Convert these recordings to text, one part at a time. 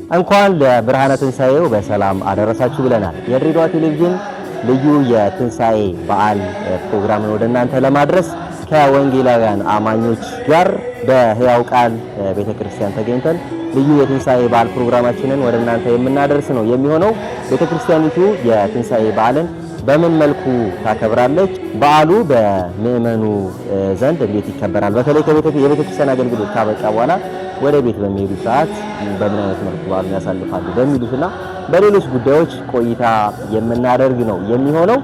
እንኳን ለብርሃነ ትንሣኤው በሰላም አደረሳችሁ ብለናል። የድሬዳዋ ቴሌቪዥን ልዩ የትንሣኤ በዓል ፕሮግራምን ወደ እናንተ ለማድረስ ከወንጌላውያን አማኞች ጋር በሕያው ቃል ቤተክርስቲያን ተገኝተን ልዩ የትንሣኤ በዓል ፕሮግራማችንን ወደ እናንተ የምናደርስ ነው የሚሆነው። ቤተክርስቲያኒቱ የትንሣኤ በዓልን በምን መልኩ ታከብራለች? በዓሉ በምእመኑ ዘንድ እንዴት ይከበራል? በተለይ የቤተክርስቲያን አገልግሎት ካበቃ በኋላ ወደ ቤት በሚሄዱ ሰዓት በምን አይነት መልኩ በዓሉን ያሳልፋሉ በሚሉትና በሌሎች ጉዳዮች ቆይታ የምናደርግ ነው የሚሆነው።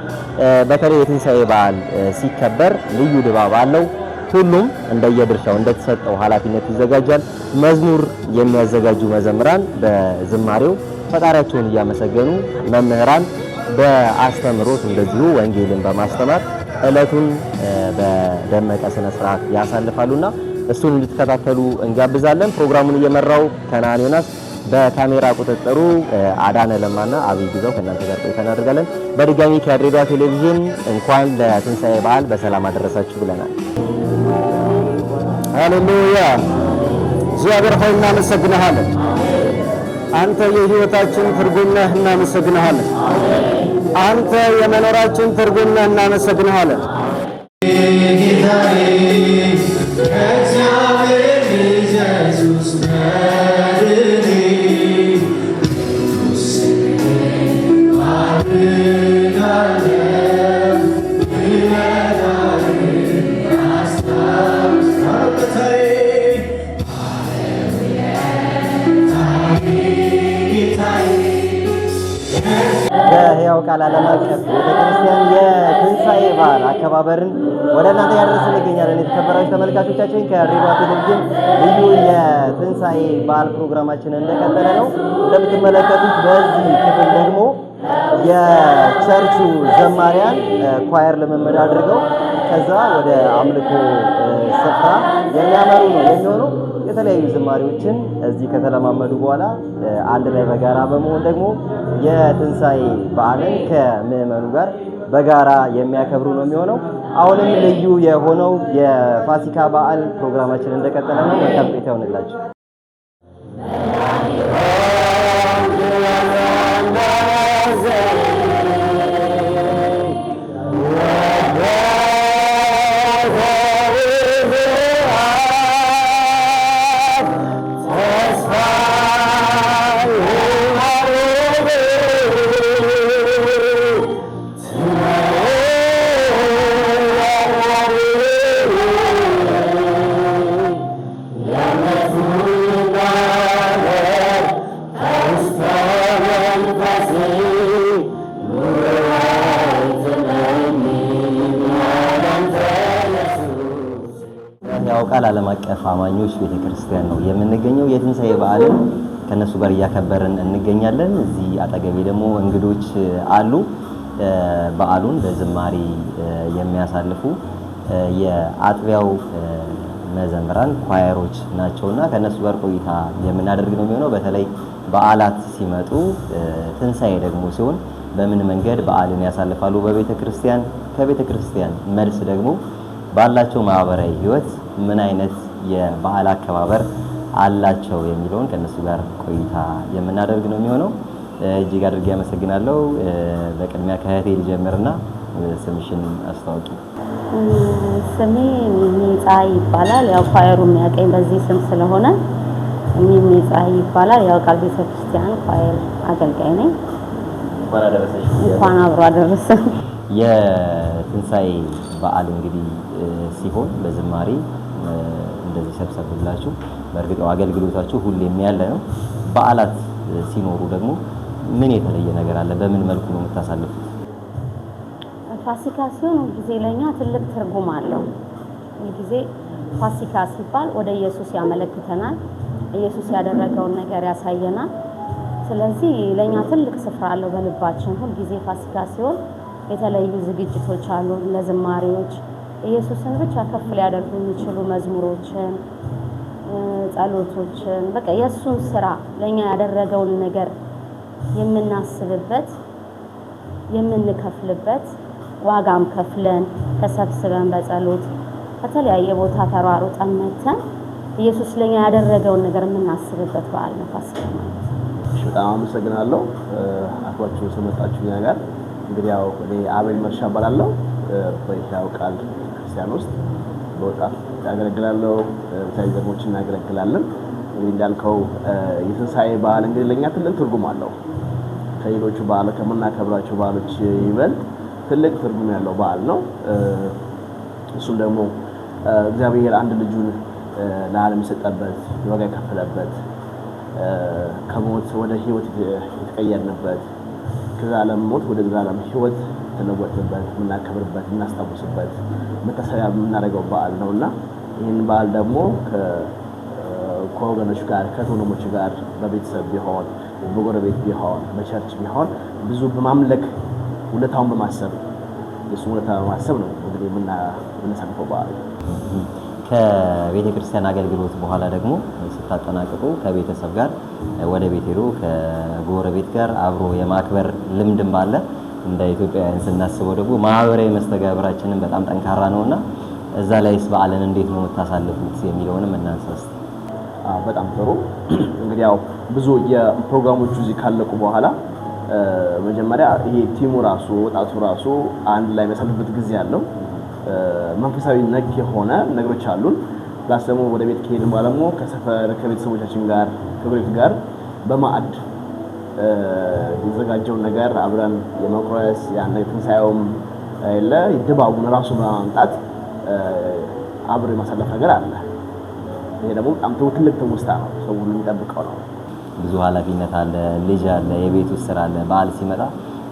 በተለይ የትንሣኤ በዓል ሲከበር ልዩ ድባብ አለው። ሁሉም እንደየድርሻው እንደተሰጠው ኃላፊነት ይዘጋጃል። መዝሙር የሚያዘጋጁ መዘምራን በዝማሬው ፈጣሪያቸውን እያመሰገኑ፣ መምህራን በአስተምሮት እንደዚሁ ወንጌልን በማስተማር ዕለቱን በደመቀ ስነ ስርዓት ያሳልፋሉና እሱን እንድትከታተሉ እንጋብዛለን። ፕሮግራሙን እየመራው ከነዓን ዮናስ፣ በካሜራ ቁጥጥሩ አዳነ ለማና አብይ ግዛው ከእናንተ ጋር ቆይታ እናደርጋለን። በድጋሚ ከድሬዳዋ ቴሌቪዥን እንኳን ለትንሣኤ በዓል በሰላም አደረሳችሁ ብለናል። ሃሌሉያ! እግዚአብሔር ሆይ እናመሰግንሃለን። አንተ የሕይወታችን ትርጉም ነህ፣ እናመሰግንሃለን። አንተ የመኖራችን ትርጉም ነህ፣ እናመሰግንሃለን። በሕያው ቃል ዓለም አቀፍ ቤተክርስቲያን የትንሣኤ በዓል አከባበርን ወደ እናንተ ያደረስን እንገኛለን። የተከበራችሁ ተመልካቾቻችን ከድሬዳዋ ቴሌቪዥን ልዩ የትንሣኤ በዓል ፕሮግራማችን እንደቀጠለ ነው። እንደምትመለከቱት በዚህ ክፍል ደግሞ የቸርቹ ዘማሪያን ኳየር ልምምድ አድርገው ከዛ ወደ አምልኮ ስፍራ የሚያመሩ ነው የሚሆነው። የተለያዩ ዝማሬዎችን እዚህ ከተለማመዱ በኋላ አንድ ላይ በጋራ በመሆን ደግሞ የትንሣኤ በዓልን ከምእመኑ ጋር በጋራ የሚያከብሩ ነው የሚሆነው። አሁንም ልዩ የሆነው የፋሲካ በዓል ፕሮግራማችን እንደቀጠለ ነው። መልካም ቆይታ ይሁንላችሁ። ቃል ዓለም አቀፍ አማኞች ቤተክርስቲያን ነው የምንገኘው። የትንሣኤ በዓልን ከነሱ ጋር እያከበርን እንገኛለን። እዚህ አጠገቤ ደግሞ እንግዶች አሉ። በዓሉን በዝማሬ የሚያሳልፉ የአጥቢያው መዘምራን ኳየሮች ናቸውና ከነሱ ጋር ቆይታ የምናደርግ ነው የሚሆነው። በተለይ በዓላት ሲመጡ ትንሣኤ ደግሞ ሲሆን በምን መንገድ በዓልን ያሳልፋሉ በቤተክርስቲያን፣ ከቤተክርስቲያን መልስ ደግሞ ባላቸው ማህበራዊ ህይወት ምን አይነት የበዓል አከባበር አላቸው የሚለውን ከነሱ ጋር ቆይታ የምናደርግ ነው የሚሆነው። እጅግ አድርጌ አመሰግናለሁ። በቅድሚያ ከእህቴ ልጀምርና ስምሽን አስተዋውቂ። ስሜ ሚሚጻይ ይባላል። ያው ኳየሩ የሚያቀኝ በዚህ ስም ስለሆነ ሚሚጻይ ይባላል። ያው ቃል ቤተክርስቲያን ኳየር አገልጋይ ነኝ። እንኳን አደረሰሽ። እንኳን አብሮ አደረሰ። የትንሣኤ በዓል እንግዲህ ሲሆን በዝማሬ እንደዚህ ሰብሰብ ብላችሁ በእርግጥ አገልግሎታችሁ ሁሌም ያለ ነው። በዓላት ሲኖሩ ደግሞ ምን የተለየ ነገር አለ? በምን መልኩ ነው የምታሳልፉት? ፋሲካ ሲሆን ጊዜ ለኛ ትልቅ ትርጉም አለው። ጊዜ ፋሲካ ሲባል ወደ ኢየሱስ ያመለክተናል። ኢየሱስ ያደረገውን ነገር ያሳየናል። ስለዚህ ለኛ ትልቅ ስፍራ አለው በልባችን። ሁል ጊዜ ፋሲካ ሲሆን የተለያዩ ዝግጅቶች አሉ ለዝማሬዎች ኢየሱስን ብቻ ከፍ ሊያደርጉ የሚችሉ መዝሙሮችን፣ ጸሎቶችን በቃ የሱን ስራ ለኛ ያደረገውን ነገር የምናስብበት የምንከፍልበት ዋጋም ከፍለን ተሰብስበን በጸሎት ከተለያየ ቦታ ተሯሩጠን መተን ኢየሱስ ለኛ ያደረገውን ነገር የምናስብበት በዓል ነው ፋሲካ ማለት። በጣም አመሰግናለሁ አክብራችሁ ስለመጣችሁ እኛ ጋር። እንግዲህ ያው እኔ አቤል መርሻ እባላለሁ። በሕያው ቃል ክርስቲያን ውስጥ በወጣት ያገለግላለሁ። በተለያዩ ዘርፎችን እናገለግላለን። እንግዲህ እንዳልከው የትንሣኤ በዓል እንግዲህ ለእኛ ትልቅ ትርጉም አለው። ከሌሎቹ በዓል ከምናከብራቸው በዓሎች ይበልጥ ትልቅ ትርጉም ያለው በዓል ነው። እሱም ደግሞ እግዚአብሔር አንድ ልጁን ለዓለም የሰጠበት፣ ዋጋ የከፈለበት፣ ከሞት ወደ ሕይወት የተቀየርንበት፣ ከዘላለም ሞት ወደ ዘላለም ሕይወት የተለወጥንበት፣ የምናከብርበት፣ የምናስታውስበት፣ መታሰቢያ የምናደርገው በዓል ነው እና ይህን በዓል ደግሞ ከወገኖች ጋር ከወንድሞች ጋር በቤተሰብ ቢሆን በጎረቤት ቢሆን በቸርች ቢሆን ብዙ በማምለክ ውለታውን በማሰብ የእሱን ውለታ በማሰብ ነው እንግዲህ የምናሳልፈው በዓል። ከቤተ ክርስቲያን አገልግሎት በኋላ ደግሞ ስታጠናቅቁ ከቤተሰብ ጋር ወደ ቤት ሄዶ ከጎረቤት ጋር አብሮ የማክበር ልምድም አለ። እንደ ኢትዮጵያውያን ስናስበው ደግሞ ማህበራዊ መስተጋብራችንን በጣም ጠንካራ ነውና እዛ ላይስ በዓልን እንዴት ነው የምታሳልፉት የሚለውንም እናንሳ እስቲ። በጣም ጥሩ። እንግዲህ ያው ብዙ የፕሮግራሞቹ እዚህ ካለቁ በኋላ መጀመሪያ ይሄ ቲሙ ራሱ ወጣቱ ራሱ አንድ ላይ የሚያሳልፍበት ጊዜ አለው። መንፈሳዊ ነክ የሆነ ነገሮች አሉን። ፕላስ ደግሞ ወደ ቤት ከሄድን በኋላ ደግሞ ከሰፈር ከቤተሰቦቻችን ጋር ከጎረቤት ጋር በማዕድ የተዘጋጀውን ነገር አብረን የመቁረስ ያን ትንሣኤውም ድባቡን ራሱ በማምጣት አብሮ የማሳለፍ ነገር አለ። ይሄ ደግሞ በጣም ትልቅ ትውስታ ነው። ሰው ሁሉ የሚጠብቀው ነው። ብዙ ኃላፊነት አለ፣ ልጅ አለ፣ የቤት ውስጥ ስራ አለ። በዓል ሲመጣ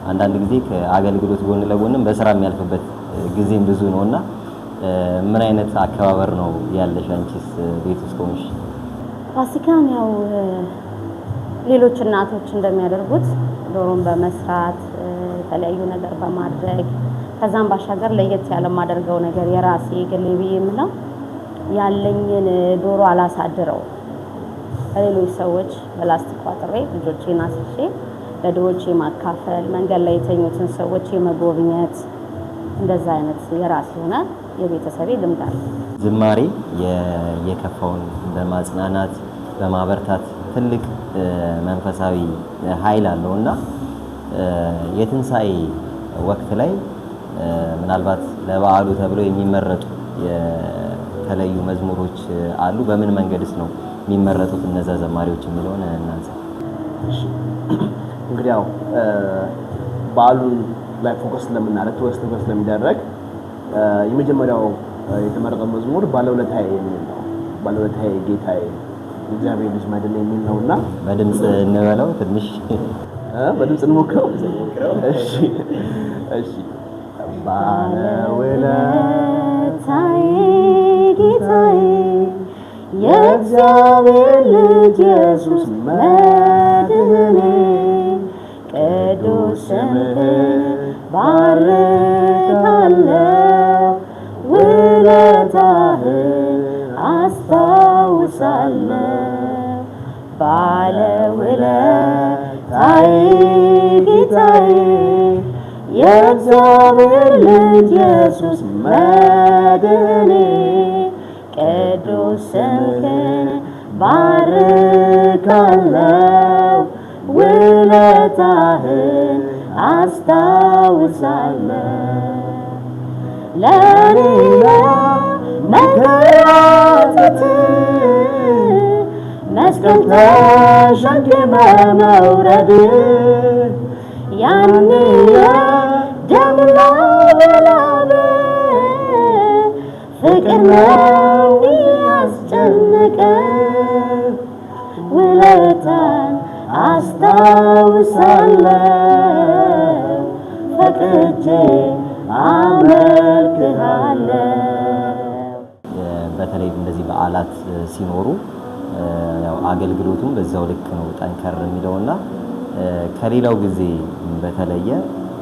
አንዳንድ ጊዜ ከአገልግሎት ጎን ለጎንም በስራ የሚያልፍበት ጊዜም ብዙ ነውና ምን አይነት አከባበር ነው ያለሽ አንቺስ ቤት ውስጥ ሆነሽ? ፋሲካን ያው ሌሎች እናቶች እንደሚያደርጉት ዶሮን በመስራት የተለያዩ ነገር በማድረግ ከዛም ባሻገር ለየት ያለ የማደርገው ነገር የራሴ ግሌ ብዬ የምለው ያለኝን ዶሮ አላሳድረው ለሌሎች ሰዎች በላስቲክ ቋጥሬ ልጆቼን አስሼ ለድሆች የማካፈል መንገድ ላይ የተኙትን ሰዎች የመጎብኘት እንደዛ አይነት የራሴ ሆነ የቤተሰቤ ልምድ አለ። ዝማሬ የከፋውን በማጽናናት በማበርታት ትልቅ መንፈሳዊ ኃይል አለውና የትንሣኤ ወቅት ላይ ምናልባት ለበዓሉ ተብለው የሚመረጡ የተለዩ መዝሙሮች አሉ። በምን መንገድስ ነው የሚመረጡት እነዛ ዘማሪዎች የሚለውን እናንሳ። እንግዲህ ያው በዓሉን ላይ ፎከስ ስለምናደርግ ትኩረት ስለሚደረግ የመጀመሪያው የተመረጠው መዝሙር ባለውለታዬ የሚል ነው። ባለውለታዬ ጌታዬ እግዚአብሔር ልጅ መድን የሚል ነውና በድምጽ እንበለው ትንሽ በድምጽ እንሞክረው። እሺ ባለውለታዬ ጌታዬ የእግዚአብሔር ልጅ ኢየሱስ መድህኔ ቅዱስ ስምህን ባርካለሁ ውለታህን አስታውሳለሁ። ባለውለታዬ ጌታዬ የእግዚአብሔር ልጅ ኢየሱስ መድህኔ ቅዱስ ስምህን ባርካለሁ ውለታህን አስታውሳለሁ። ለኔ መንከራተት መስቀል ተሸክመ መውረድ ያኔ ደም ላብ ፍቅር ነው ያስጨነቀ ውለታን አስታውሳለሁ ፈቅጄ አመልክሃለሁ። በተለይ እንደዚህ በዓላት ሲኖሩ ያው አገልግሎቱም በዛው ልክ ነው ጠንከር የሚለውና ከሌላው ጊዜ በተለየ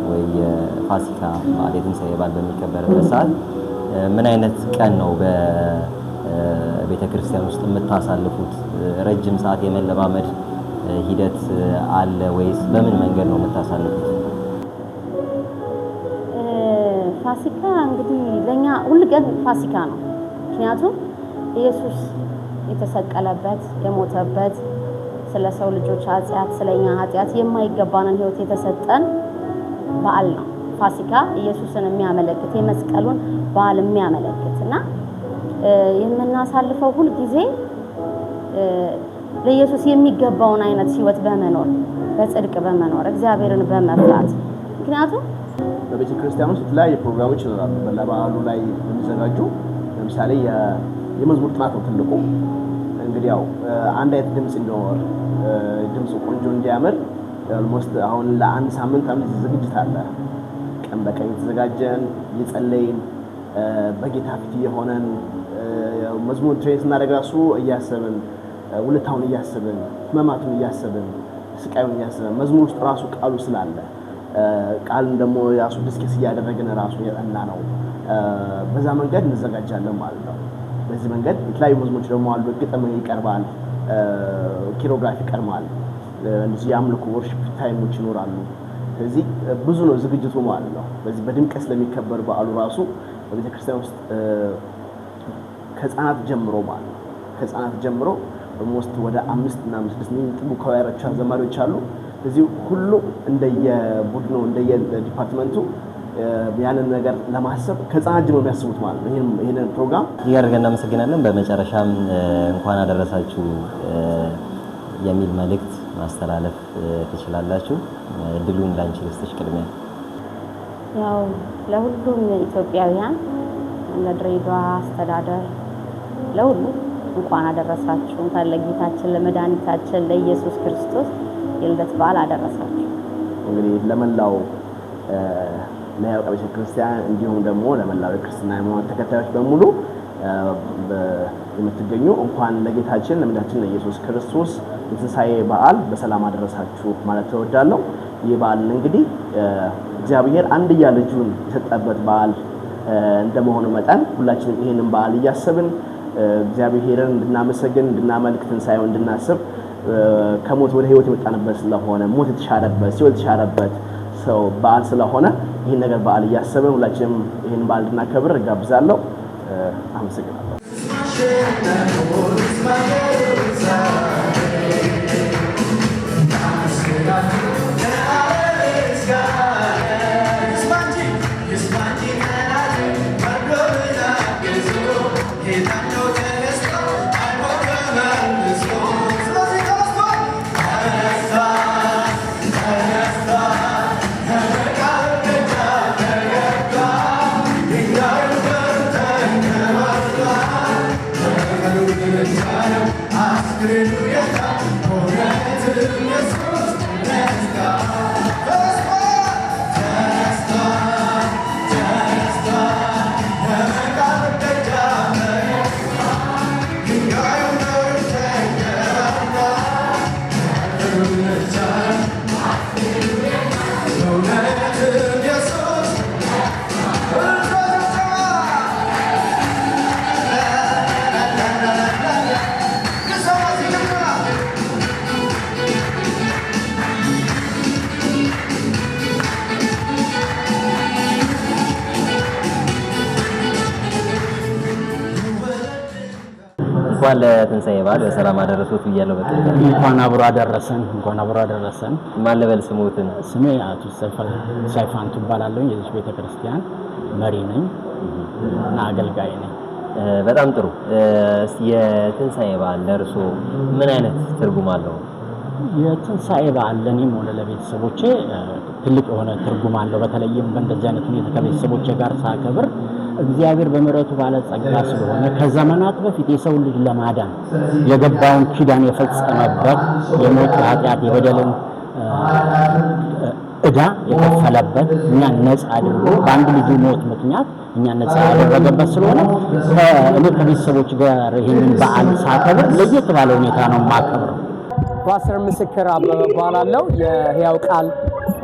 ወይ የፋሲካ በዓል የትንሣኤ በዓል በሚከበርበት ሰዓት ምን አይነት ቀን ነው በቤተ ክርስቲያን ውስጥ የምታሳልፉት? ረጅም ሰዓት የመለማመድ ሂደት አለ ወይስ በምን መንገድ ነው የምታሳልፉት? ፋሲካ እንግዲህ ለኛ ሁል ቀን ፋሲካ ነው። ምክንያቱም ኢየሱስ የተሰቀለበት፣ የሞተበት፣ ስለ ሰው ልጆች ኃጢአት ስለኛ ኃጢአት የማይገባንን ህይወት የተሰጠን በዓል ነው። ፋሲካ ኢየሱስን የሚያመለክት የመስቀሉን በዓል የሚያመለክትና የምናሳልፈው ሁሉ ጊዜ ለኢየሱስ የሚገባውን አይነት ህይወት በመኖር በጽድቅ በመኖር እግዚአብሔርን በመፍራት ምክንያቱም በቤተ ክርስቲያን ውስጥ የተለያዩ ፕሮግራሞች ይኖራሉ። በዓሉ ላይ የሚዘጋጁ ለምሳሌ የመዝሙር ጥናት ነው ትልቁ። እንግዲህ ያው አንድ አይነት ድምጽ እንዲኖር ድምጽ ቆንጆ እንዲያምር ኦልሞስት አሁን ለአንድ ሳምንት ዝግጅት አለ። ቀን በቀን የተዘጋጀን እየጸለይን በጌታ ፊት የሆነን መዝሙር ትሬስ እናደርግ ራሱ እያሰብን ውለታውን እያሰብን ህመማቱን እያሰብን ስቃዩን እያሰብን መዝሙር ውስጥ ራሱ ቃሉ ስላለ ቃልን ደግሞ ራሱ ዲስከስ እያደረግን ራሱ የጠና ነው። በዛ መንገድ እንዘጋጃለን ማለት ነው። በዚህ መንገድ የተለያዩ መዝሙሮች ደግሞ አሉ። ግጥም ይቀርባል፣ ኪሮግራፊ ይቀርባል፣ እንደዚህ የአምልኮ ወርሺፕ ታይሞች ይኖራሉ። ስለዚህ ብዙ ነው ዝግጅቱ ማለት ነው። በዚህ በድምቀት ስለሚከበር በዓሉ ራሱ በቤተክርስቲያን ውስጥ ከህፃናት ጀምሮ ማለት ነው ከህፃናት ጀምሮ ኦልሞስት ወደ 5 እና 6 ጥቡ ከዋይራቻ ዘማሪዎች አሉ። ስለዚህ ሁሉ እንደየቡድኑ እንደየዲፓርትመንቱ ያንን ነገር ለማሰብ ከህፃናት ጀምሮ የሚያስቡት ማለት ነው። ይሄንን ፕሮግራም እያደረገን እናመሰግናለን። በመጨረሻም እንኳን አደረሳችሁ የሚል መልእክት ማስተላለፍ ትችላላችሁ። እድሉን ላንቺ ልስጥሽ ቅድሚያ። ያው ለሁሉም ኢትዮጵያውያን ለድሬዳዋ አስተዳደር ለሁሉ እንኳን አደረሳችሁ። እንኳን ለጌታችን ለመድኃኒታችን ለኢየሱስ ክርስቶስ የልደት በዓል አደረሳችሁ። እንግዲህ ለመላው ለያው ቤተ ክርስቲያን እንዲሁም ደግሞ ለመላው ክርስትና ሃይማኖት ተከታዮች በሙሉ የምትገኙ እንኳን ለጌታችን ለመድኃኒታችን ለኢየሱስ ክርስቶስ የትንሣኤ በዓል በሰላም አደረሳችሁ ማለት ተወዳለሁ። ይህ በዓል እንግዲህ እግዚአብሔር አንድያ ልጁን የሰጠበት በዓል እንደመሆኑ መጠን ሁላችንም ይሄንን በዓል እያሰብን እግዚአብሔርን እንድናመሰግን እንድናመልክ ትንሣኤውን እንድናስብ ከሞት ወደ ህይወት የመጣንበት ስለሆነ ሞት የተሻረበት ሲኦል የተሻረበት ሰው በዓል ስለሆነ ይሄን ነገር በዓል እያሰብን ሁላችንም ይሄን በዓል እንድናከብር እጋብዛለሁ። አመሰግናለሁ። እንኳን ለትንሣኤ በዓል በሰላም አደረሱት ብያለሁ። በቃ እንኳን አብሮ አደረሰን። ማን ልበል ስሙትን? ስሜ አቶ ሰይፋንቱ እባላለሁ። የዚህ ቤተክርስቲያን መሪ ነኝ እና አገልጋይ ነኝ። በጣም ጥሩ። እስቲ የትንሣኤ በዓል ለእርሶ ምን አይነት ትርጉም አለው? የትንሣኤ በዓል ለእኔም ሆነ ለቤተሰቦቼ ትልቅ የሆነ ትርጉም አለው። በተለይም በእንደዚህ አይነት ሁኔታ ከቤተሰቦቼ ጋር ሳከብር እግዚአብሔር በምሕረቱ ባለጸጋ ስለሆነ ከዘመናት በፊት የሰው ልጅ ለማዳን የገባውን ኪዳን የፈጸመበት የሞት የኃጢአት የበደልን ዕዳ የከፈለበት እኛን ነፃ አድርጎ በአንድ ልጁ ሞት ምክንያት እኛን ነፃ ያደረገበት ስለሆነ እኔ ከቤተሰቦች ጋር ይህንን በዓል ሳከብር ለየት ባለ ሁኔታ ነው የማከብረው። ፓስተር ምስክር አበበ እባላለሁ። የሕያው ቃል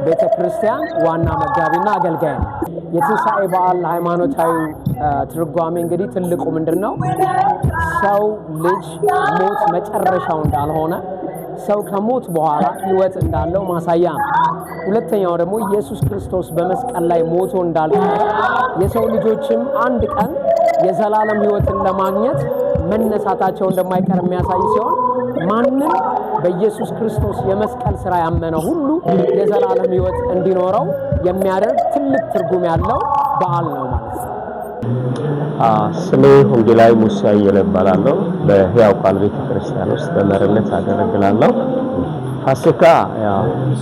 ቤተክርስቲያን ዋና መጋቢና አገልጋይ ነው። የትንሣኤ በዓል ሃይማኖታዊ ትርጓሜ እንግዲህ ትልቁ ምንድነው? ሰው ልጅ ሞት መጨረሻው እንዳልሆነ ሰው ከሞት በኋላ ሕይወት እንዳለው ማሳያ ነው። ሁለተኛው ደግሞ ኢየሱስ ክርስቶስ በመስቀል ላይ ሞቶ እንዳልቀረ የሰው ልጆችም አንድ ቀን የዘላለም ሕይወትን ለማግኘት መነሳታቸው እንደማይቀር የሚያሳይ ሲሆን ማንም በኢየሱስ ክርስቶስ የመስቀል ሥራ ያመነ ሁሉ የዘላለም ሕይወት እንዲኖረው የሚያደርግ ትልቅ ትርጉም ያለው በዓል ነው ማለት ነው። ስሜ ወንጌላዊ ሙሳ እየለባላለሁ። በሕያው ቃል ቤተክርስቲያን ውስጥ በመሪነት አገለግላለሁ።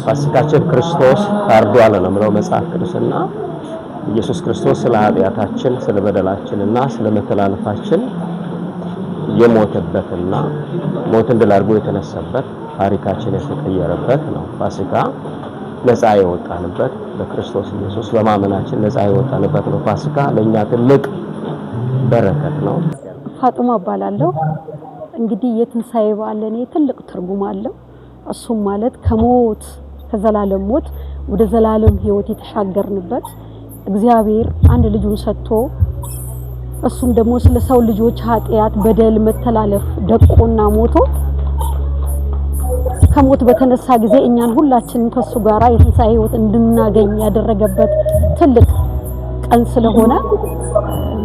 ፋሲካችን ክርስቶስ ታርዷል ነው የሚለው መጽሐፍ ቅዱስና ኢየሱስ ክርስቶስ ስለ ኃጢአታችን ስለ በደላችንና ስለ መተላለፋችን የሞተበትና ሞትን ድል አድርጎ የተነሳበት ታሪካችን የተቀየረበት ነው። ፋሲካ ነፃ የወጣንበት በክርስቶስ ኢየሱስ በማመናችን ነፃ የወጣንበት ነው። ፋሲካ ለኛ ትልቅ በረከት ነው። ፋጡማ እባላለሁ። እንግዲህ የትንሳኤ በዓል ለኔ ትልቅ ትርጉም አለው። እሱም ማለት ከሞት ከዘላለም ሞት ወደ ዘላለም ሕይወት የተሻገርንበት እግዚአብሔር አንድ ልጁን ሰጥቶ እሱም ደግሞ ስለ ሰው ልጆች ኃጢአት በደል መተላለፍ ደቆና ሞቶ ከሞት በተነሳ ጊዜ እኛን ሁላችንን ከሱ ጋራ የትንሳኤ ሕይወት እንድናገኝ ያደረገበት ትልቅ ቀን ስለሆነ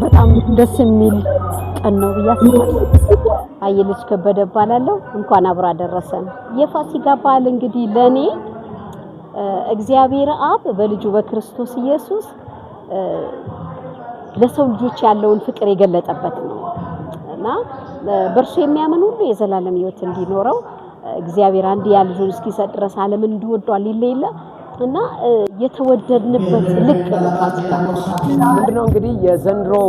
በጣም ደስ የሚል ቀን ነው ብዬ አስባለሁ። አየለች ከበደ እባላለሁ። እንኳን አብራ ደረሰን። የፋሲካ በዓል እንግዲህ ለኔ እግዚአብሔር አብ በልጁ በክርስቶስ ኢየሱስ ለሰው ልጆች ያለውን ፍቅር የገለጠበት ነው እና በእርሱ የሚያምን ሁሉ የዘላለም ሕይወት እንዲኖረው እግዚአብሔር አንድያ ልጁን እስኪሰጥ ድረስ ዓለምን እንዲወዷል ይለይለ እና የተወደድንበት ልክ ነው ፋሲካ። ምንድነው እንግዲህ የዘንድሮው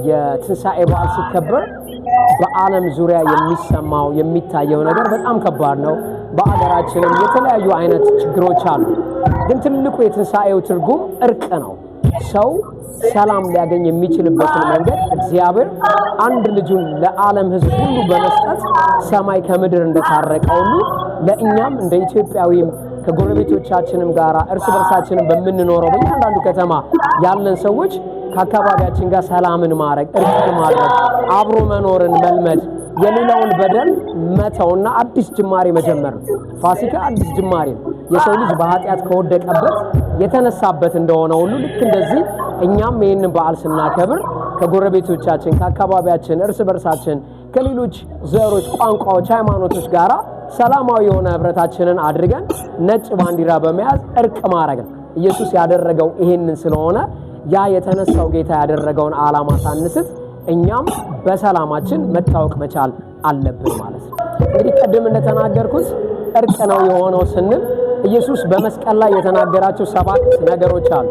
የትንሳኤ በዓል ሲከበር በዓለም ዙሪያ የሚሰማው የሚታየው ነገር በጣም ከባድ ነው። በአገራችንም የተለያዩ አይነት ችግሮች አሉ። ግን ትልቁ የትንሳኤው ትርጉም እርቅ ነው። ሰው ሰላም ሊያገኝ የሚችልበትን መንገድ እግዚአብሔር አንድ ልጁን ለዓለም ሕዝብ ሁሉ በመስጠት ሰማይ ከምድር እንደታረቀ ሁሉ ለእኛም እንደ ኢትዮጵያዊም ከጎረቤቶቻችንም ጋራ እርስ በርሳችንም በምንኖረው በእያንዳንዱ ከተማ ያለን ሰዎች ከአካባቢያችን ጋር ሰላምን ማድረግ እርቅ ማድረግ አብሮ መኖርን መልመድ የሌላውን በደል መተውና አዲስ ጅማሬ መጀመር ነው። ፋሲካ አዲስ ጅማሬ ነው። የሰው ልጅ በኃጢአት ከወደቀበት የተነሳበት እንደሆነ ሁሉ ልክ እንደዚህ እኛም ይህንን በዓል ስናከብር ከጎረቤቶቻችን ከአካባቢያችን እርስ በርሳችን ከሌሎች ዘሮች፣ ቋንቋዎች፣ ሃይማኖቶች ጋራ ሰላማዊ የሆነ ህብረታችንን አድርገን ነጭ ባንዲራ በመያዝ እርቅ ማድረግ ነው። ኢየሱስ ያደረገው ይሄንን ስለሆነ ያ የተነሳው ጌታ ያደረገውን ዓላማ ሳንስት እኛም በሰላማችን መታወቅ መቻል አለብን ማለት ነው። እንግዲህ ቀደም እንደተናገርኩት እርቅ ነው የሆነው ስንል ኢየሱስ በመስቀል ላይ የተናገራቸው 7 ነገሮች አሉ።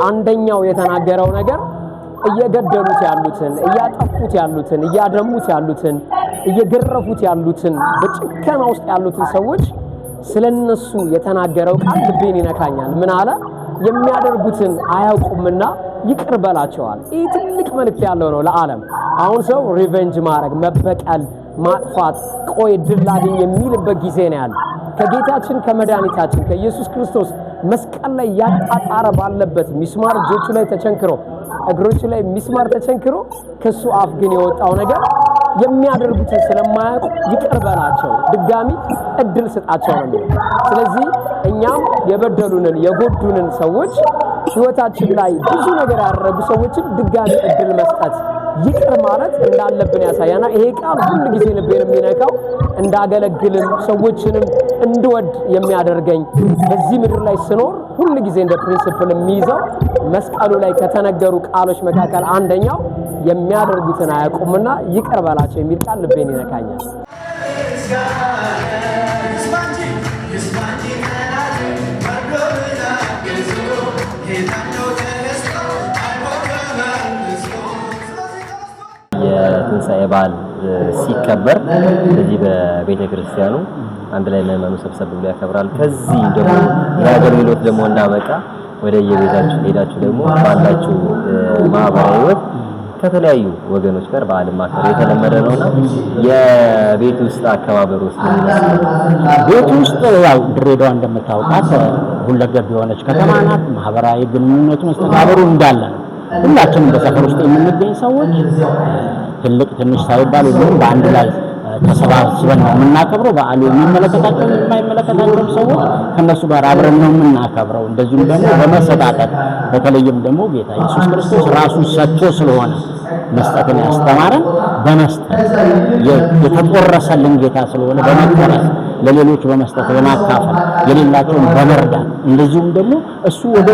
አንደኛው የተናገረው ነገር እየገደሉት ያሉትን፣ እያጠፉት ያሉትን፣ እያደሙት ያሉትን፣ እየገረፉት ያሉትን፣ በጭከና ውስጥ ያሉትን ሰዎች ስለነሱ የተናገረው ቃል ልቤን ይነካኛል። ምን አለ? የሚያደርጉትን አያውቁምና ይቅር በላቸዋል። ይህ ትልቅ መልእክት ያለው ነው ለዓለም። አሁን ሰው ሪቨንጅ ማድረግ፣ መበቀል፣ ማጥፋት፣ ቆይ ድል ላገኝ የሚልበት ጊዜ ነው ያለው። ከጌታችን ከመድኃኒታችን ከኢየሱስ ክርስቶስ መስቀል ላይ ያጣጣረ ባለበት ሚስማር እጆቹ ላይ ተቸንክሮ እግሮቹ ላይ ሚስማር ተቸንክሮ ከሱ አፍ ግን የወጣው ነገር የሚያደርጉትን ስለማያውቁ ይቅር በላቸው፣ ድጋሚ እድል ስጣቸው ነው የሚለው። ስለዚህ እኛም የበደሉንን የጎዱንን ሰዎች ህይወታችን ላይ ብዙ ነገር ያደረጉ ሰዎችን ድጋሚ እድል መስጠት ይቅር ማለት እንዳለብን ያሳያና ይሄ ቃል ሁሉ ጊዜ ልቤን የሚነካው እንዳገለግልም ሰዎችንም እንድወድ የሚያደርገኝ በዚህ ምድር ላይ ስኖር ሁሉ ጊዜ እንደ ፕሪንሲፕል የሚይዘው መስቀሉ ላይ ከተነገሩ ቃሎች መካከል አንደኛው የሚያደርጉትን አያውቁምና ይቅር በላቸው የሚል ቃል ልቤን ይነካኛል። የትንሳኤ በዓል ሲከበር እዚህ በቤተ ክርስቲያኑ አንድ ላይ ምዕመኑ ሰብሰብ ብሎ ያከብራል። ከዚህ ደግሞ የአገልግሎት ደግሞ እንዳበቃ ወደ የቤታችሁ ሄዳችሁ ደግሞ ባላችሁ ማህበራዊ ህይወት ከተለያዩ ወገኖች ጋር በዓል ማክበር የተለመደ ነውና የቤት ውስጥ አከባበር ውስጥ ቤት ውስጥ ያው ድሬዳዋ እንደምታውቃት ሁለገብ የሆነች ከተማ ናት። ማህበራዊ ግንኙነቱ መስተጋብሩ እንዳለ ነው። ሁላችንም በሰፈር ውስጥ የምንገኝ ሰዎች ትልቅ ትንሽ ሳይባል ሁሉም በአንድ ላይ ተሰባስበን ነው የምናከብረው። በዓሉ የሚመለከታቸው የማይመለከታቸው ሰዎች ከነሱ ጋር አብረን ነው የምናከብረው። እንደዚሁም ደግሞ በመሰጣጠት በተለይም ደግሞ ጌታ ኢየሱስ ክርስቶስ ራሱን ሰጥቶ ስለሆነ መስጠትን ያስተማረን በመስጠት የተቆረሰልን ጌታ ስለሆነ በመቆረስ ለሌሎች በመስጠት በማካፈል የሌላቸውን በመርዳት እንደዚሁም ደግሞ እሱ ወደ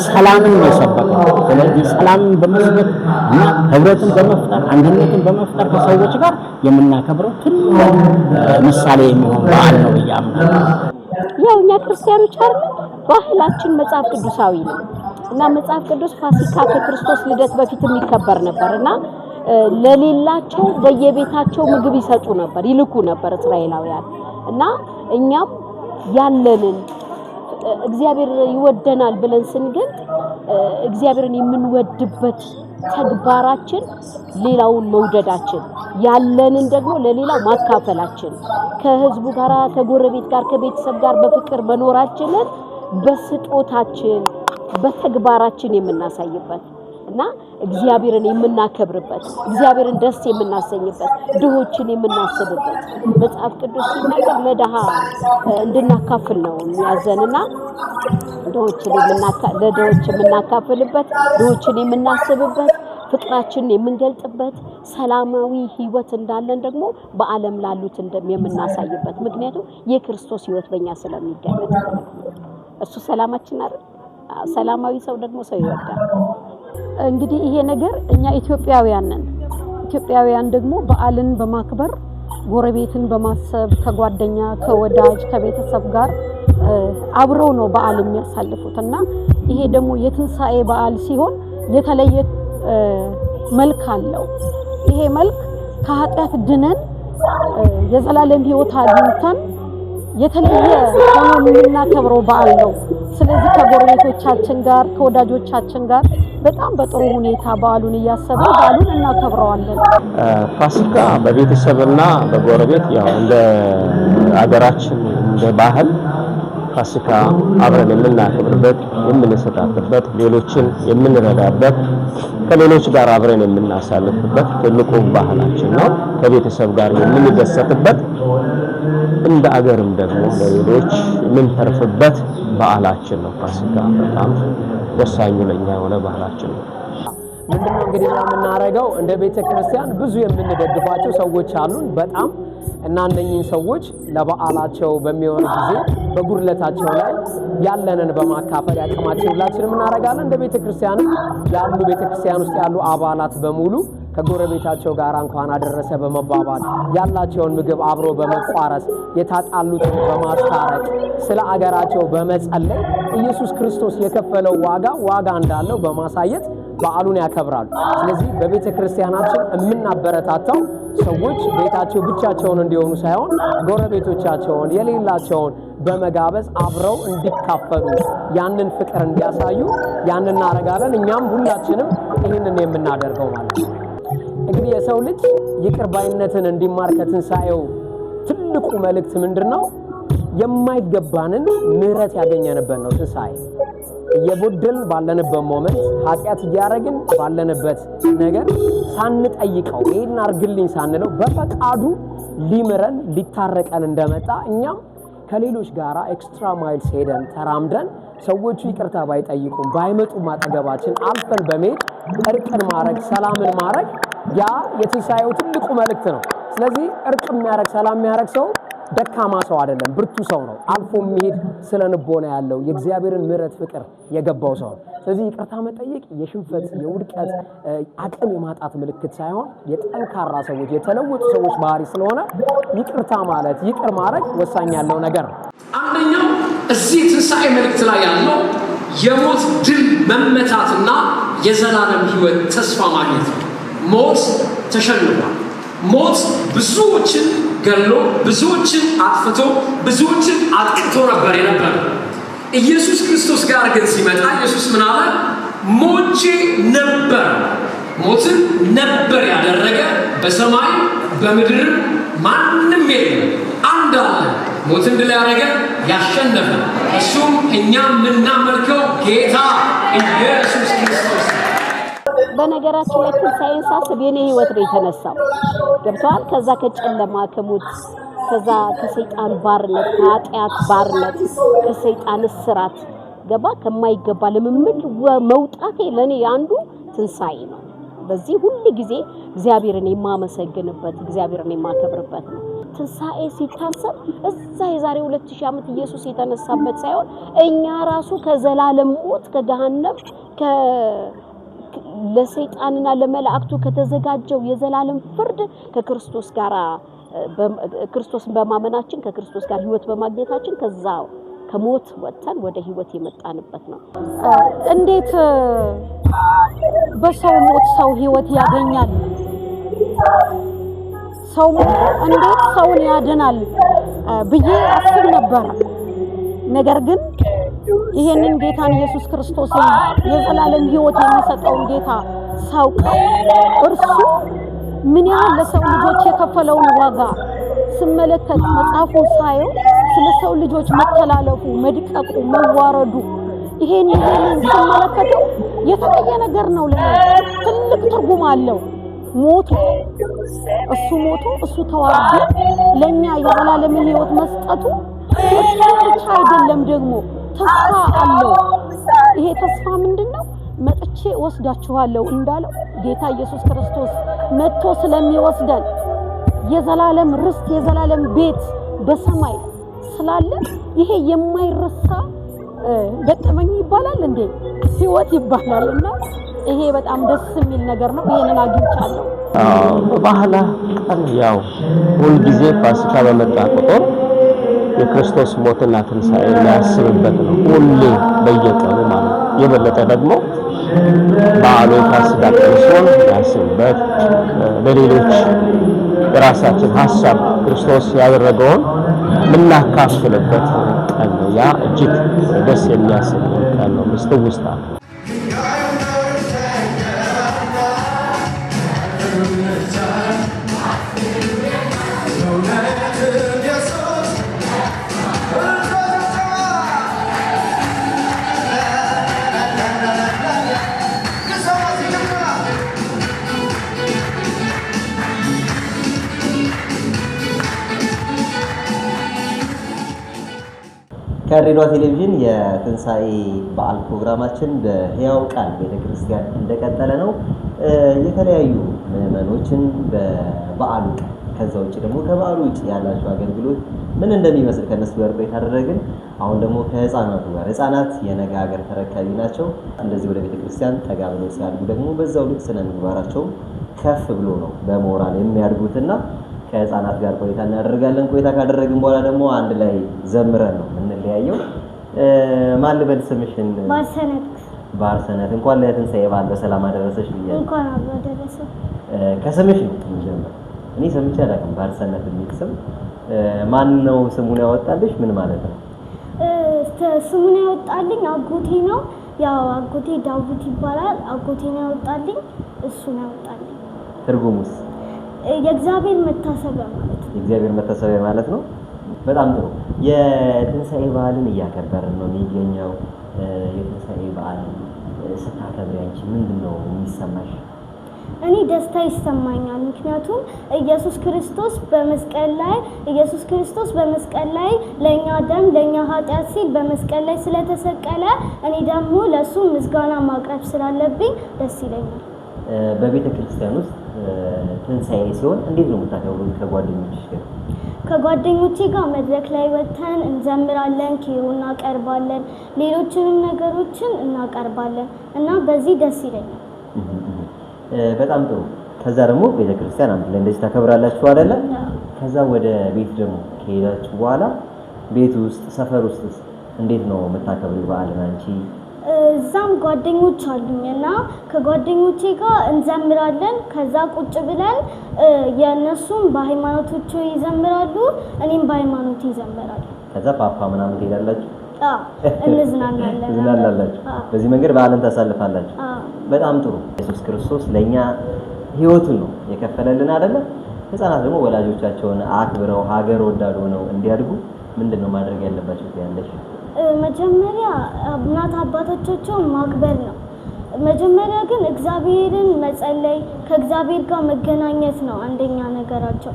ሰላምን ነው የሰበከው። ስለዚህ ሰላምን በመስበክ እና ህብረትን በመፍጠር አንድነትን በመፍጠር ከሰዎች ጋር የምናከብረው ትልቅ ምሳሌ የሚሆን በዓል ነው ብዬ አምናለሁ። ያው እኛ ክርስቲያኖች አይደል ባህላችን መጽሐፍ ቅዱሳዊ ነው እና መጽሐፍ ቅዱስ ፋሲካ ከክርስቶስ ልደት በፊት የሚከበር ነበርና ለሌላቸው በየቤታቸው ምግብ ይሰጡ ነበር፣ ይልኩ ነበር እስራኤላውያን እና እኛም ያለንን እግዚአብሔር ይወደናል ብለን ስንገልጥ እግዚአብሔርን የምንወድበት ተግባራችን ሌላውን መውደዳችን ያለንን ደግሞ ለሌላው ማካፈላችን ከህዝቡ ጋር ከጎረቤት ጋር ከቤተሰብ ጋር በፍቅር መኖራችንን በስጦታችን በተግባራችን የምናሳይበት እና እግዚአብሔርን የምናከብርበት እግዚአብሔርን ደስ የምናሰኝበት ድሆችን የምናስብበት መጽሐፍ ቅዱስ ሲናገር ለድሃ እንድናካፍል ነው የሚያዘንና ለድሆች የምናካፍልበት ድሆችን የምናስብበት ፍቅራችንን የምንገልጥበት ሰላማዊ ህይወት እንዳለን ደግሞ በዓለም ላሉት የምናሳይበት ምክንያቱም የክርስቶስ ህይወት በእኛ ስለሚገለጥ እሱ ሰላማችን አይደል? ሰላማዊ ሰው ደግሞ ሰው ይወዳል። እንግዲህ ይሄ ነገር እኛ ኢትዮጵያውያን ነን። ኢትዮጵያውያን ደግሞ በዓልን በማክበር ጎረቤትን በማሰብ ከጓደኛ ከወዳጅ ከቤተሰብ ጋር አብረው ነው በዓል የሚያሳልፉትና ይሄ ደግሞ የትንሳኤ በዓል ሲሆን የተለየ መልክ አለው። ይሄ መልክ ከኃጢአት ድነን የዘላለም ህይወት አግኝተን የተለየ ሆኖ የምናከብረው በዓል ነው። ስለዚህ ከጎረቤቶቻችን ጋር ከወዳጆቻችን ጋር በጣም በጥሩ ሁኔታ በዓሉን እያሰብን በዓሉን እናከብረዋለን። ፋሲካ በቤተሰብና በጎረቤት ያው እንደ አገራችን እንደ ባህል ፋሲካ አብረን የምናከብርበት የምንሰጣጥበት ሌሎችን የምንረዳበት ከሌሎች ጋር አብረን የምናሳልፍበት ትልቁ ባህላችን ነው። ከቤተሰብ ጋር የምንደሰትበት እንደ አገርም ደግሞ ለሌሎች የምንተርፍበት በዓላችን ነው። ፋሲካ በጣም ወሳኙ ለኛ የሆነ ባህላችን ነው። ምንድነው እንግዲህ የምናደርገው እንደ ቤተክርስቲያን ብዙ የምንደግፋቸው ሰዎች አሉን በጣም እና እነኚህን ሰዎች ለበዓላቸው በሚሆን ጊዜ በጉድለታቸው ላይ ያለንን በማካፈል ያቅማችን ሁላችንም እናደርጋለን። እንደ ቤተክርስቲያን ያሉ ቤተክርስቲያን ውስጥ ያሉ አባላት በሙሉ ከጎረቤታቸው ጋር እንኳን አደረሰ በመባባል ያላቸውን ምግብ አብሮ በመቋረስ የታጣሉትን በማስታረቅ ስለ አገራቸው በመጸለይ ኢየሱስ ክርስቶስ የከፈለው ዋጋ እንዳለው በማሳየት በዓሉን ያከብራሉ። ስለዚህ በቤተክርስቲያናችን የምናበረታታው ሰዎች ቤታቸው ብቻቸውን እንዲሆኑ ሳይሆን ጎረቤቶቻቸውን የሌላቸውን በመጋበዝ አብረው እንዲካፈሉ ያንን ፍቅር እንዲያሳዩ ያንን እናደርጋለን። እኛም ሁላችንም ይህንን የምናደርገው ማለት ነው። እንግዲህ የሰው ልጅ ይቅር ባይነትን እንዲማር ከትንሳኤው ትልቁ መልእክት ምንድነው? የማይገባንን ምህረት ያገኘንበት ነው ትንሳኤ። እየበደልን ባለንበት ሞመንት ኃጢአት እያደረግን ባለንበት ነገር ሳንጠይቀው ይሄን አርግልኝ ሳንለው በፈቃዱ ሊምረን ሊታረቀን እንደመጣ እኛም ከሌሎች ጋራ ኤክስትራ ማይልስ ሄደን ተራምደን ሰዎቹ ይቅርታ ባይጠይቁም ባይመጡም አጠገባችን አልፈን በመሄድ እርቅን ማድረግ ሰላምን ማድረግ ያ የትንሳኤው ትልቁ መልእክት ነው። ስለዚህ እርቅ የሚያደርግ ሰላም የሚያደርግ ሰው ደካማ ሰው አይደለም፣ ብርቱ ሰው ነው። አልፎ የሚሄድ ስለ ልቦና ያለው የእግዚአብሔርን ምሕረት ፍቅር የገባው ሰው ነው። ስለዚህ ይቅርታ መጠየቅ የሽንፈት የውድቀት አቅም የማጣት ምልክት ሳይሆን የጠንካራ ሰዎች የተለወጡ ሰዎች ባህሪ ስለሆነ ይቅርታ ማለት ይቅር ማድረግ ወሳኝ ያለው ነገር ነው። አንደኛው እዚህ ትንሳኤ መልእክት ላይ ያለው የሞት ድል መመታትና የዘላለም ሕይወት ተስፋ ማግኘት ነው። ሞት ተሸንፏል። ሞት ብዙዎችን ገሎ ብዙዎችን አጥፍቶ ብዙዎችን አጥቅቶ ነበር የነበረው። ኢየሱስ ክርስቶስ ጋር ግን ሲመጣ ኢየሱስ ምን አለ? ሞቼ ነበር። ሞትን ነበር ያደረገ በሰማይ በምድር ማንም የለም። አንድ አለ ሞትን ድል ያደረገ ያሸነፈ፣ እሱም እኛ የምናመልከው ጌታ ኢየሱስ ክርስቶስ። በነገራችን ላይ ትንሳኤን ሳስብ የኔ ህይወት ነው የተነሳው። ገብቷል። ከዛ ከጨለማ ከሞት ከዛ ከሰይጣን ባርነት ከኃጢአት ባርነት ከሰይጣን እስራት ገባ ከማይገባ ልምምድ መውጣቴ ለኔ አንዱ ትንሳኤ ነው። በዚህ ሁሉ ጊዜ እግዚአብሔርን የማመሰግንበት እግዚአብሔርን የማከብርበት ነው። ትንሣኤ ሲታሰብ እዛ የዛሬ 2000 ዓመት ኢየሱስ የተነሳበት ሳይሆን እኛ ራሱ ከዘላለም ሞት ከገሃነም ለሰይጣንና ለመላእክቱ ከተዘጋጀው የዘላለም ፍርድ ከክርስቶስ ጋር ክርስቶስን በማመናችን ከክርስቶስ ጋር ሕይወት በማግኘታችን ከዛ ከሞት ወጥተን ወደ ሕይወት የመጣንበት ነው። እንዴት በሰው ሞት ሰው ሕይወት ያገኛል? ሰው እንዴት ሰውን ያድናል ብዬ አስብ ነበር። ነገር ግን ይሄንን ጌታን ኢየሱስ ክርስቶስን የዘላለም ሕይወት የሚሰጠውን ጌታ ሳውቀው እርሱ ምን ያህል ለሰው ልጆች የከፈለውን ዋጋ ስመለከት መጽሐፉን ሳየው ስለ ሰው ልጆች መተላለፉ፣ መድቀቁ፣ መዋረዱ ይሄንን ስመለከተው የተለየ ነገር ነው። ለኔ ትልቅ ትርጉም አለው። ሞቱ እሱ ተዋርዶ ለኛ የዘላለም ሕይወት መስጠቱ ብቻ አይደለም፣ ደግሞ ተስፋ አለው። ይሄ ተስፋ ምንድነው? መጥቼ ወስዳችኋለሁ እንዳለው ጌታ ኢየሱስ ክርስቶስ መጥቶ ስለሚወስደን የዘላለም ርስት የዘላለም ቤት በሰማይ ስላለ ይሄ የማይረሳ ገጠመኝ ይባላል እንዴ ሕይወት ይባላልና ይሄ በጣም ደስ የሚል ነገር ነው። ይሄንን አግኝቻለሁ። በባህላ ቀን ያው ሁል ጊዜ ፋሲካ በመጣ ቁጥር የክርስቶስ ሞትና ትንሣኤ የሚያስብበት ነው። ሁሌ በየቀኑ ማለት የበለጠ ደግሞ በዓሉ የፋሲካ ቀን ሲሆን ያስብበት ለሌሎች የራሳችን ሀሳብ ክርስቶስ ያደረገውን የምናካፍልበት ቀን ነው። ያ እጅግ ደስ የሚያሰኝ ቀን ነው። ምስትውስታ ከድሬዳዋ ቴሌቪዥን የትንሣኤ በዓል ፕሮግራማችን በሕያው ቃል ቤተክርስቲያን እንደቀጠለ ነው። የተለያዩ ምዕመኖችን በበዓሉ ቀን ከዛ ውጭ ደግሞ ከበዓሉ ውጭ ያላቸው አገልግሎት ምን እንደሚመስል ከነሱ ጋር ቆይታ አደረግን። አሁን ደግሞ ከህፃናቱ ጋር ህፃናት የነገ ሀገር ተረካቢ ናቸው። እንደዚህ ወደ ቤተክርስቲያን ጠጋ ብለው ሲያድጉ ደግሞ በዛው ልክ ስነ ምግባራቸው ከፍ ብሎ ነው በሞራል የሚያድጉትና ከህፃናት ጋር ቆይታ እናደርጋለን። ቆይታ ካደረግን በኋላ ደግሞ አንድ ላይ ዘምረን ነው የምንለያየው። ማን ልበል ስምሽን? ባርሰነት። እንኳን ለትንሣኤ በዓል በሰላም አደረሰሽ ብያለሁ። እንኳን አደረሰ። ከስምሽ ነው የምንጀምረው። እኔ ሰምቼ አላውቅም ባርሰነት የሚል ስም። ማን ነው ስሙን ያወጣልሽ? ምን ማለት ነው? ስሙን ያወጣልኝ አጎቴ ነው። ያው አጎቴ ዳዊት ይባላል። አጎቴ ነው ያወጣልኝ። እሱ ነው ያወጣልኝ። ትርጉሙስ? የእግዚአብሔር መታሰቢያ ማለት ነው። የእግዚአብሔር መታሰቢያ ማለት ነው። በጣም ጥሩ። የትንሣኤ በዓልን እያከበርን ነው የሚገኘው። የትንሣኤ በዓል ስታከብሪ አንቺ ምንድን ነው የሚሰማሽ? እኔ ደስታ ይሰማኛል። ምክንያቱም ኢየሱስ ክርስቶስ በመስቀል ላይ ለኛ ደም ለኛ ኃጢአት ሲል በመስቀል ላይ ስለተሰቀለ እኔ ደግሞ ለሱ ምስጋና ማቅረብ ስላለብኝ ደስ ይለኛል። በቤተ ክርስቲያን ውስጥ ትንሣኤ ሲሆን እንዴት ነው የምታከብሩት? ከጓደኞችሽ ጋር? ከጓደኞቼ ጋር መድረክ ላይ ወጥተን እንዘምራለን፣ ኪሮ እናቀርባለን፣ ሌሎችንም ነገሮችን እናቀርባለን እና በዚህ ደስ ይለኛል። በጣም ጥሩ። ከዛ ደግሞ ቤተ ክርስቲያን አንድ ላይ እንደዚህ ታከብራላችሁ አይደለ? ከዛ ወደ ቤት ደግሞ ከሄዳችሁ በኋላ ቤት ውስጥ ሰፈር ውስጥ እንዴት ነው የምታከብሪው በዓልን አንቺ? እዛም ጓደኞች አሉኝ እና ከጓደኞቼ ጋር እንዘምራለን። ከዛ ቁጭ ብለን የእነሱም በሃይማኖቶቹ ይዘምራሉ፣ እኔም በሃይማኖቴ ይዘምራሉ። ከዛ ፓፓ ምናምን ትሄዳላችሁ? እንዝናናለን። እንዝናናላችሁ። በዚህ መንገድ በዓልን ታሳልፋላችሁ። በጣም ጥሩ። ኢየሱስ ክርስቶስ ለኛ ሕይወቱን ነው የከፈለልን አይደለ? ህፃናት ደግሞ ወላጆቻቸውን አክብረው ሀገር ወዳድ ሆነው እንዲያድጉ ምንድነው ማድረግ ያለባቸው ያለሽ? መጀመሪያ እናት አባቶቻቸውን ማክበር ነው። መጀመሪያ ግን እግዚአብሔርን መጸለይ፣ ከእግዚአብሔር ጋር መገናኘት ነው አንደኛ ነገራቸው።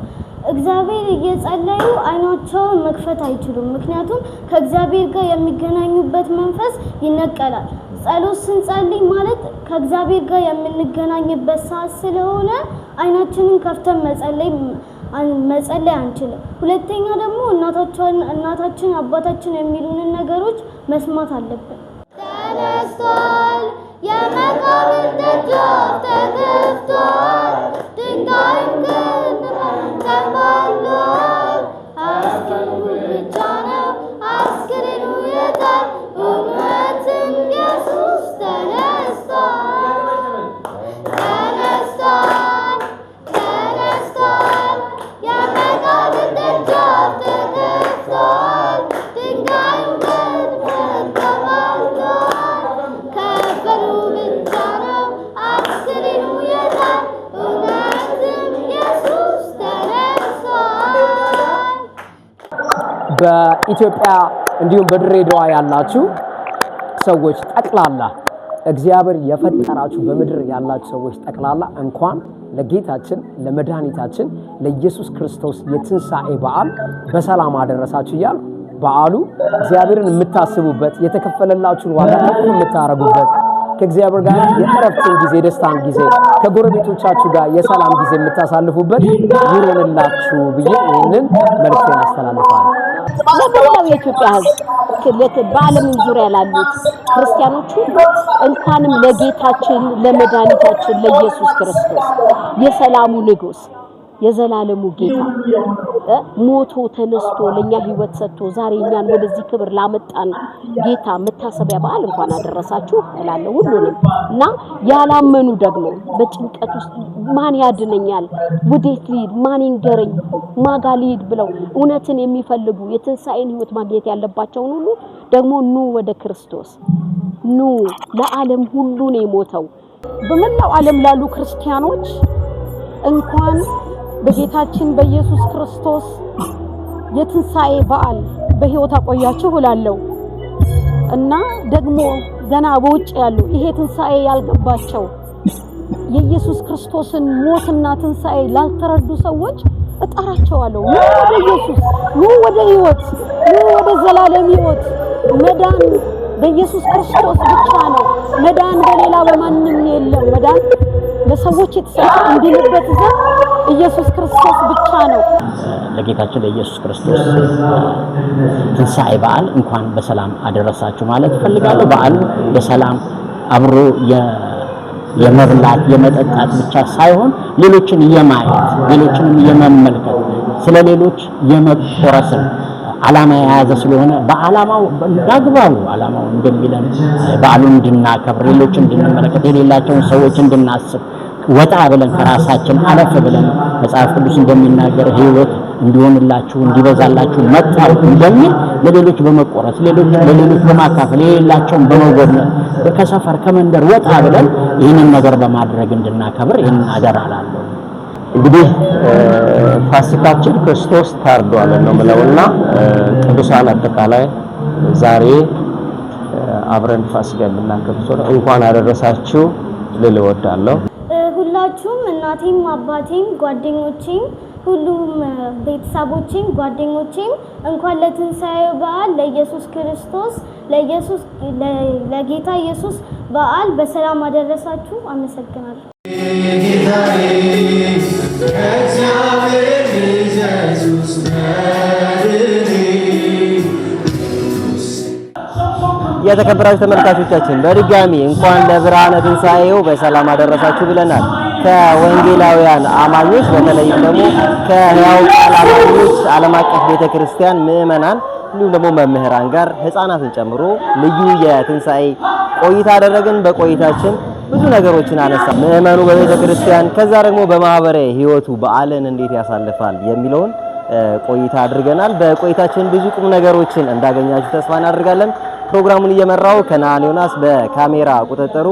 እግዚአብሔር እየጸለዩ አይናቸውን መክፈት አይችሉም። ምክንያቱም ከእግዚአብሔር ጋር የሚገናኙበት መንፈስ ይነቀላል። ጸሎት ስንጸልይ ማለት ከእግዚአብሔር ጋር የምንገናኝበት ሰዓት ስለሆነ አይናችንን ከፍተን መጸለይ አንችልም። ሁለተኛ ደግሞ እናታችን አባታችን የሚሉንን ነገሮች መስማት አለብን። ተነስቷል፣ የመቃብር ደጃፍ ተከፍቷል፣ ድንጋዩም ግን ተንከባሏል። አስክሬኑ ብቻ ነው አስክሬኑ የታል? እውነትም ኢየሱስ ተነስቷል፣ ተነስቷል፣ ተነስቷል፣ የመቃብር ደጃፍ ተከፍቷል፣ ድንጋዩም ግን ተንከባሏል። ከበሩ ብቻ ነው አስክሬኑ የታል? እውነትም ኢየሱስ ተነስቷል። በኢትዮጵያ እንዲሁም በድሬዳዋ ያላችሁ ሰዎች ጠቅላላ እግዚአብሔር የፈጠራችሁ በምድር ያላችሁ ሰዎች ጠቅላላ እንኳን ለጌታችን ለመድኃኒታችን ለኢየሱስ ክርስቶስ የትንሣኤ በዓል በሰላም አደረሳችሁ እያል በዓሉ እግዚአብሔርን የምታስቡበት የተከፈለላችሁን ዋጋ ከፍ የምታረጉበት ከእግዚአብሔር ጋር የእረፍትን ጊዜ የደስታን ጊዜ ከጎረቤቶቻችሁ ጋር የሰላም ጊዜ የምታሳልፉበት ይሁንላችሁ ብዬ ይህንን መልእክቴን አስተላልፋለሁ። ለመላው የኢትዮጵያ ሕዝብ በዓለም ዙሪያ ላሉት ክርስቲያኖች ሁሉ እንኳንም ለጌታችን ለመድኃኒታችን ለኢየሱስ ክርስቶስ የሰላሙ ንጉሥ የዘላለሙ ጌታ ሞቶ ተነስቶ ለኛ ህይወት ሰጥቶ ዛሬ እኛን ወደዚህ ክብር ላመጣን ጌታ መታሰቢያ በዓል እንኳን አደረሳችሁ እላለሁ ሁሉንም። እና ያላመኑ ደግሞ በጭንቀት ውስጥ ማን ያድነኛል፣ ወዴት ልሂድ፣ ማን ይንገረኝ፣ ማጋ ልሂድ ብለው እውነትን የሚፈልጉ የትንሣኤን ህይወት ማግኘት ያለባቸውን ሁሉ ደግሞ ኑ ወደ ክርስቶስ ኑ። ለዓለም ሁሉ ነው የሞተው። በመላው ዓለም ላሉ ክርስቲያኖች እንኳን በጌታችን በኢየሱስ ክርስቶስ የትንሣኤ በዓል በህይወት አቆያችሁ እላለሁ። እና ደግሞ ገና በውጭ ያሉ ይሄ ትንሣኤ ያልገባቸው የኢየሱስ ክርስቶስን ሞትና ትንሣኤ ላልተረዱ ሰዎች እጠራቸዋለሁ። ኑ ወደ ኢየሱስ፣ ኑ ወደ ህይወት፣ ኑ ወደ ዘላለም ህይወት። መዳን በኢየሱስ ክርስቶስ ብቻ ነው። መዳን በሌላ በማንም የለም። መዳን ለሰዎች የተሰጠ እንዲልበት ዘንድ ኢየሱስ ክርስቶስ ብቻ ነው። ለጌታችን ለኢየሱስ ክርስቶስ ትንሣኤ በዓል እንኳን በሰላም አደረሳችሁ ማለት ፈልጋለሁ። በዓሉ በሰላም አብሮ የመብላት የመጠጣት ብቻ ሳይሆን ሌሎችን የማየት ሌሎችንም የመመልከት ስለሌሎች የመቆረስን ዓላማ የያዘ ስለሆነ በዓላማው እንዳግባቡ ዓላማው እንደሚለን በዓሉን እንድናከብር ሌሎችን እንድንመለከት የሌላቸውን ሰዎች እንድናስብ ወጣ ብለን ከራሳችን አለፍ ብለን መጽሐፍ ቅዱስ እንደሚናገር ህይወት እንዲሆንላችሁ እንዲበዛላችሁ መጣው እንደሚል ለሌሎች በመቆረስ ለሌሎች በማካፈል የሌላቸውን በመጎብኘት ከሰፈር ከመንደር ወጣ ብለን ይህንን ነገር በማድረግ እንድናከብር ይህንን አደራ እላለሁ። እንግዲህ ፋሲካችን ክርስቶስ ታርዷል ነው የምለውና ቅዱሳን አጠቃላይ ዛሬ አብረን ፋሲካ የምናከብር እንኳን አደረሳችሁ ልል እወዳለሁ። ሁላችሁም እናቴም አባቴም ጓደኞቼም ሁሉም ቤተሰቦቼም ጓደኞቼም እንኳን ለትንሣኤው በዓል ለኢየሱስ ክርስቶስ ለጌታ ኢየሱስ በዓል በሰላም አደረሳችሁ። አመሰግናለሁ። የተከበራችሁ ተመልካቾቻችን በድጋሚ እንኳን ለብርሃነ ትንሣኤው በሰላም አደረሳችሁ ብለናል። ከወንጌላውያን አማኞች በተለይም ደግሞ ከሕያው ቃል አማኞች ዓለም አቀፍ ቤተክርስቲያን ምዕመናን እንዲሁም ደግሞ መምህራን ጋር ህፃናትን ጨምሮ ልዩ የትንሣኤ ቆይታ አደረግን። በቆይታችን ብዙ ነገሮችን አነሳ። ምዕመኑ በቤተክርስቲያን ከዛ ደግሞ በማህበራዊ ህይወቱ በዓልን እንዴት ያሳልፋል የሚለውን ቆይታ አድርገናል። በቆይታችን ብዙ ቁም ነገሮችን እንዳገኛችሁ ተስፋ እናደርጋለን። ፕሮግራሙን እየመራው ከነአን ዮናስ፣ በካሜራ ቁጥጥሩ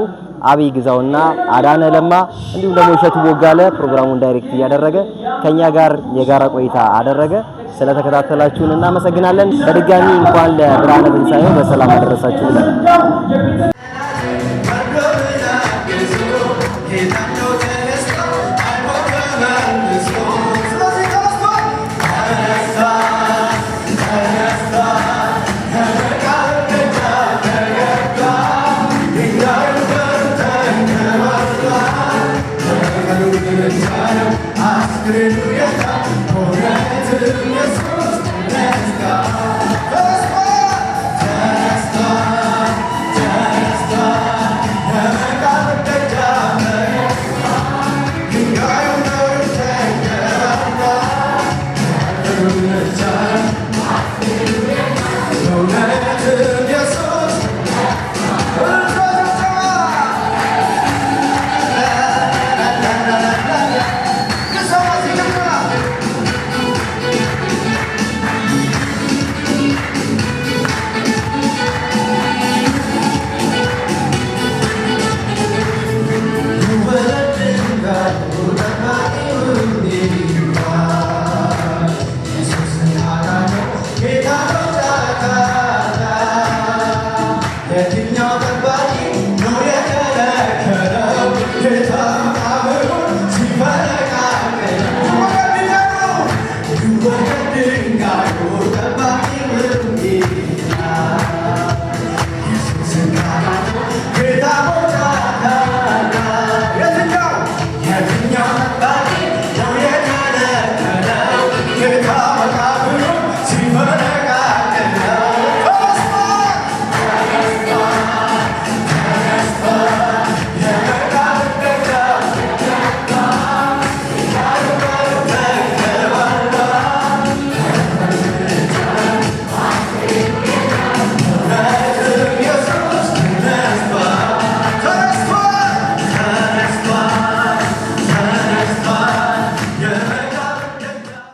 አብይ ግዛውና አዳነ ለማ እንዲሁም ደግሞ እሸቱ ቦጋለ ፕሮግራሙን ዳይሬክት እያደረገ ከኛ ጋር የጋራ ቆይታ አደረገ። ስለተከታተላችሁን እናመሰግናለን። በድጋሚ እንኳን ለብርሃነ ትንሣኤው በሰላም አደረሳችሁ ብለን No matter